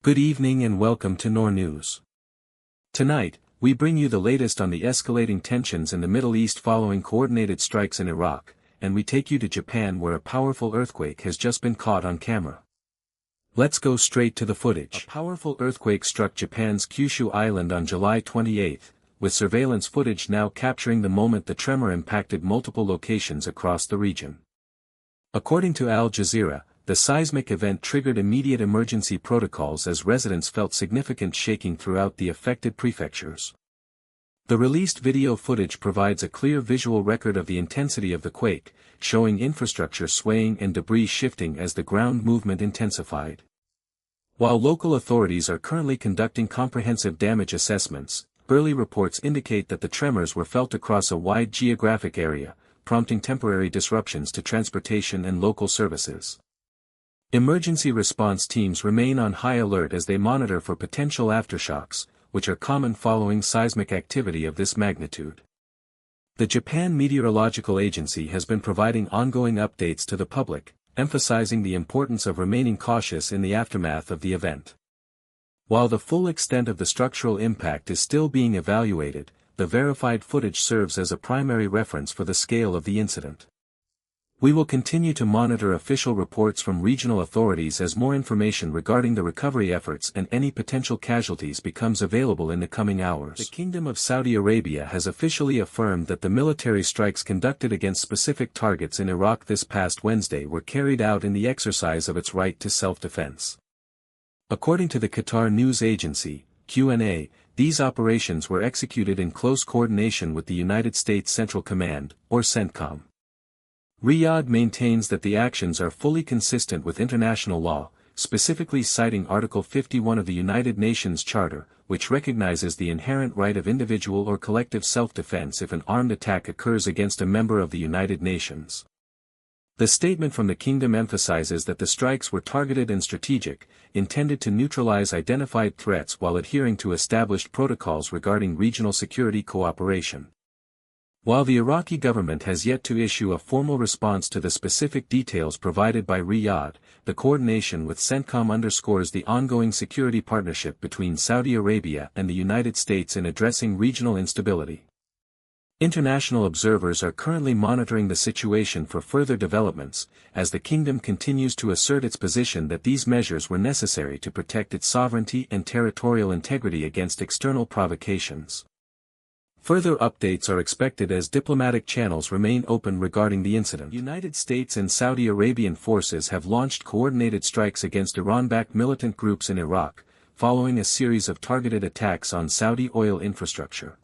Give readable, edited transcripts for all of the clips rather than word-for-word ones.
Good evening and welcome to NoorNews. Tonight, we bring you the latest on the escalating tensions in the Middle East following coordinated strikes in Iraq, and we take you to Japan where a powerful earthquake has just been caught on camera. Let's go straight to the footage. A powerful earthquake struck Japan's Kyushu Island on July 28, with surveillance footage now capturing the moment the tremor impacted multiple locations across the region. According to Al Jazeera, the seismic event triggered immediate emergency protocols as residents felt significant shaking throughout the affected prefectures. The released video footage provides a clear visual record of the intensity of the quake, showing infrastructure swaying and debris shifting as the ground movement intensified. While local authorities are currently conducting comprehensive damage assessments, early reports indicate that the tremors were felt across a wide geographic area, prompting temporary disruptions to transportation and local services. Emergency response teams remain on high alert as they monitor for potential aftershocks, which are common following seismic activity of this magnitude. The Japan Meteorological Agency has been providing ongoing updates to the public, emphasizing the importance of remaining cautious in the aftermath of the event. While the full extent of the structural impact is still being evaluated, the verified footage serves as a primary reference for the scale of the incident. We will continue to monitor official reports from regional authorities as more information regarding the recovery efforts and any potential casualties becomes available in the coming hours. The Kingdom of Saudi Arabia has officially affirmed that the military strikes conducted against specific targets in Iraq this past Wednesday were carried out in the exercise of its right to self-defense. According to the Qatar news agency, QNA, these operations were executed in close coordination with the United States Central Command, or CENTCOM. Riyadh maintains that the actions are fully consistent with international law, specifically citing Article 51 of the United Nations Charter, which recognizes the inherent right of individual or collective self-defense if an armed attack occurs against a member of the United Nations. The statement from the kingdom emphasizes that the strikes were targeted and strategic, intended to neutralize identified threats while adhering to established protocols regarding regional security cooperation. While the Iraqi government has yet to issue a formal response to the specific details provided by Riyadh, the coordination with CENTCOM underscores the ongoing security partnership between Saudi Arabia and the United States in addressing regional instability. International observers are currently monitoring the situation for further developments, as the kingdom continues to assert its position that these measures were necessary to protect its sovereignty and territorial integrity against external provocations. Further updates are expected as diplomatic channels remain open regarding the incident. United States and Saudi Arabian forces have launched coordinated strikes against Iran-backed militant groups in Iraq, following a series of targeted attacks on Saudi oil infrastructure.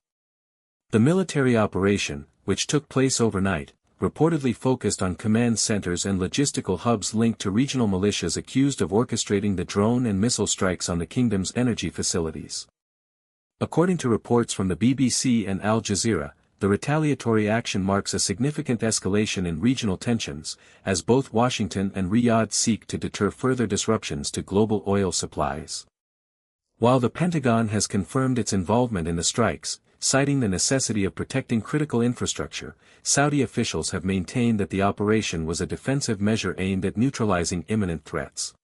The military operation, which took place overnight, reportedly focused on command centers and logistical hubs linked to regional militias accused of orchestrating the drone and missile strikes on the kingdom's energy facilities. According to reports from the BBC and Al Jazeera, the retaliatory action marks a significant escalation in regional tensions, as both Washington and Riyadh seek to deter further disruptions to global oil supplies. While the Pentagon has confirmed its involvement in the strikes, citing the necessity of protecting critical infrastructure, Saudi officials have maintained that the operation was a defensive measure aimed at neutralizing imminent threats.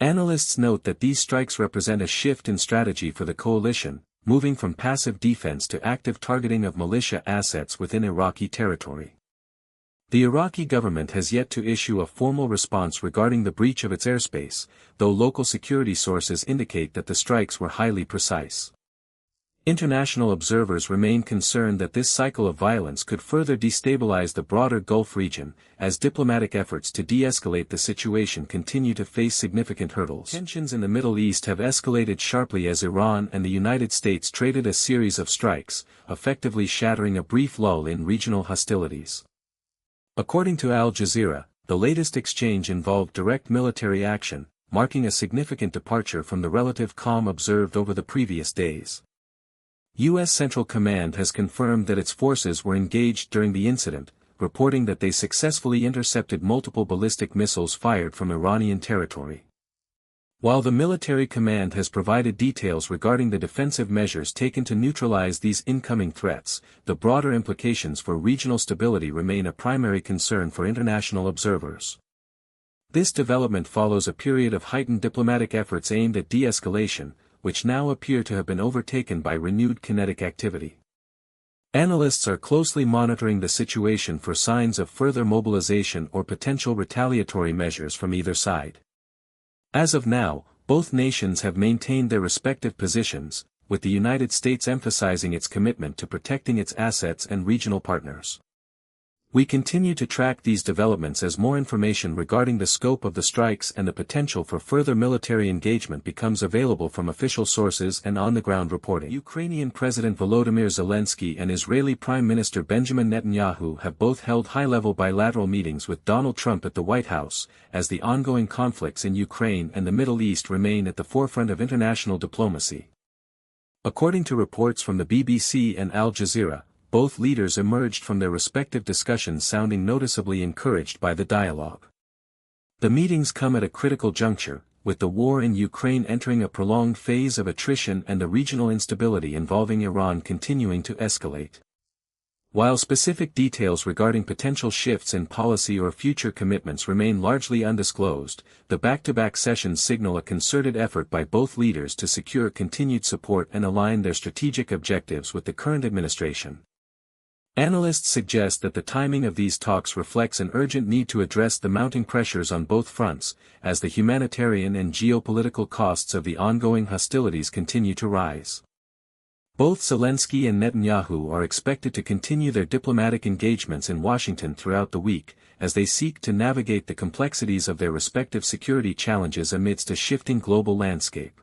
Analysts note that these strikes represent a shift in strategy for the coalition, moving from passive defense to active targeting of militia assets within Iraqi territory. The Iraqi government has yet to issue a formal response regarding the breach of its airspace, though local security sources indicate that the strikes were highly precise. International observers remain concerned that this cycle of violence could further destabilize the broader Gulf region, as diplomatic efforts to de-escalate the situation continue to face significant hurdles. Tensions in the Middle East have escalated sharply as Iran and the United States traded a series of strikes, effectively shattering a brief lull in regional hostilities. According to Al Jazeera, the latest exchange involved direct military action, marking a significant departure from the relative calm observed over the previous days. U.S. Central Command has confirmed that its forces were engaged during the incident, reporting that they successfully intercepted multiple ballistic missiles fired from Iranian territory. While the military command has provided details regarding the defensive measures taken to neutralize these incoming threats, the broader implications for regional stability remain a primary concern for international observers. This development follows a period of heightened diplomatic efforts aimed at de-escalation, which now appear to have been overtaken by renewed kinetic activity. Analysts are closely monitoring the situation for signs of further mobilization or potential retaliatory measures from either side. As of now, both nations have maintained their respective positions, with the United States emphasizing its commitment to protecting its assets and regional partners. We continue to track these developments as more information regarding the scope of the strikes and the potential for further military engagement becomes available from official sources and on-the-ground reporting. Ukrainian President Volodymyr Zelensky and Israeli Prime Minister Benjamin Netanyahu have both held high-level bilateral meetings with Donald Trump at the White House, as the ongoing conflicts in Ukraine and the Middle East remain at the forefront of international diplomacy. According to reports from the BBC and Al Jazeera, both leaders emerged from their respective discussions sounding noticeably encouraged by the dialogue. The meetings come at a critical juncture, with the war in Ukraine entering a prolonged phase of attrition and the regional instability involving Iran continuing to escalate. While specific details regarding potential shifts in policy or future commitments remain largely undisclosed, the back-to-back sessions signal a concerted effort by both leaders to secure continued support and align their strategic objectives with the current administration. Analysts suggest that the timing of these talks reflects an urgent need to address the mounting pressures on both fronts, as the humanitarian and geopolitical costs of the ongoing hostilities continue to rise. Both Zelensky and Netanyahu are expected to continue their diplomatic engagements in Washington throughout the week, as they seek to navigate the complexities of their respective security challenges amidst a shifting global landscape.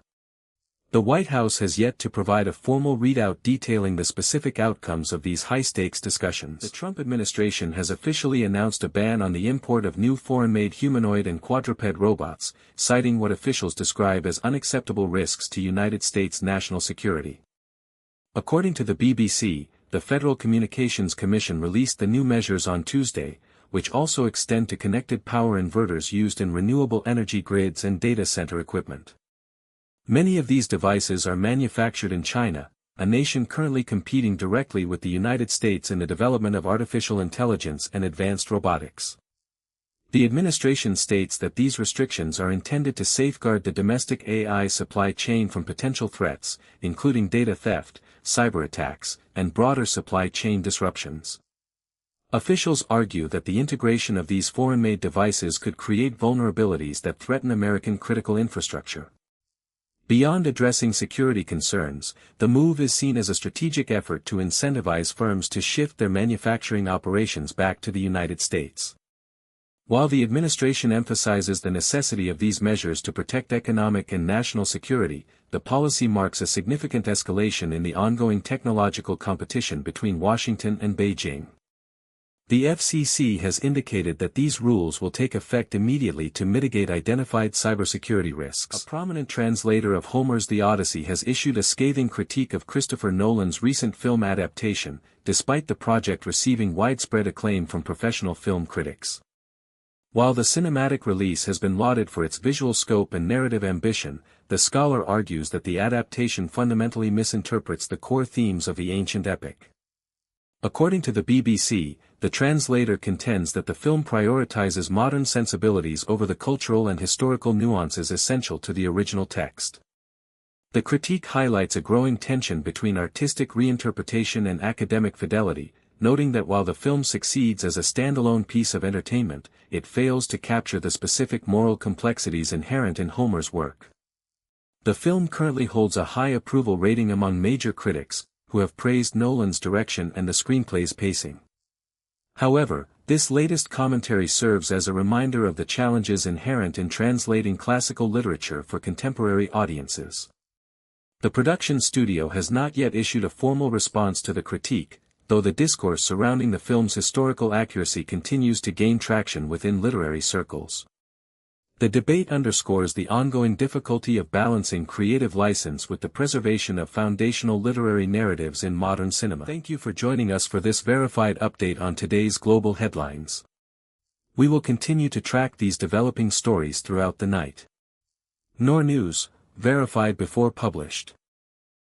The White House has yet to provide a formal readout detailing the specific outcomes of these high-stakes discussions. The Trump administration has officially announced a ban on the import of new foreign-made humanoid and quadruped robots, citing what officials describe as unacceptable risks to United States national security. According to the BBC, the Federal Communications Commission released the new measures on Tuesday, which also extend to connected power inverters used in renewable energy grids and data center equipment. Many of these devices are manufactured in China, a nation currently competing directly with the United States in the development of artificial intelligence and advanced robotics. The administration states that these restrictions are intended to safeguard the domestic AI supply chain from potential threats, including data theft, cyber attacks, and broader supply chain disruptions. Officials argue that the integration of these foreign-made devices could create vulnerabilities that threaten American critical infrastructure. Beyond addressing security concerns, the move is seen as a strategic effort to incentivize firms to shift their manufacturing operations back to the United States. While the administration emphasizes the necessity of these measures to protect economic and national security, the policy marks a significant escalation in the ongoing technological competition between Washington and Beijing. The FCC has indicated that these rules will take effect immediately to mitigate identified cybersecurity risks. A prominent translator of Homer's The Odyssey has issued a scathing critique of Christopher Nolan's recent film adaptation, despite the project receiving widespread acclaim from professional film critics. While the cinematic release has been lauded for its visual scope and narrative ambition, the scholar argues that the adaptation fundamentally misinterprets the core themes of the ancient epic. According to the BBC, the translator contends that the film prioritizes modern sensibilities over the cultural and historical nuances essential to the original text. The critique highlights a growing tension between artistic reinterpretation and academic fidelity, noting that while the film succeeds as a standalone piece of entertainment, it fails to capture the specific moral complexities inherent in Homer's work. The film currently holds a high approval rating among major critics, who have praised Nolan's direction and the screenplay's pacing. However, this latest commentary serves as a reminder of the challenges inherent in translating classical literature for contemporary audiences. The production studio has not yet issued a formal response to the critique, though the discourse surrounding the film's historical accuracy continues to gain traction within literary circles. The debate underscores the ongoing difficulty of balancing creative license with the preservation of foundational literary narratives in modern cinema. Thank you for joining us for this verified update on today's global headlines. We will continue to track these developing stories throughout the night. NoorNews, verified before published.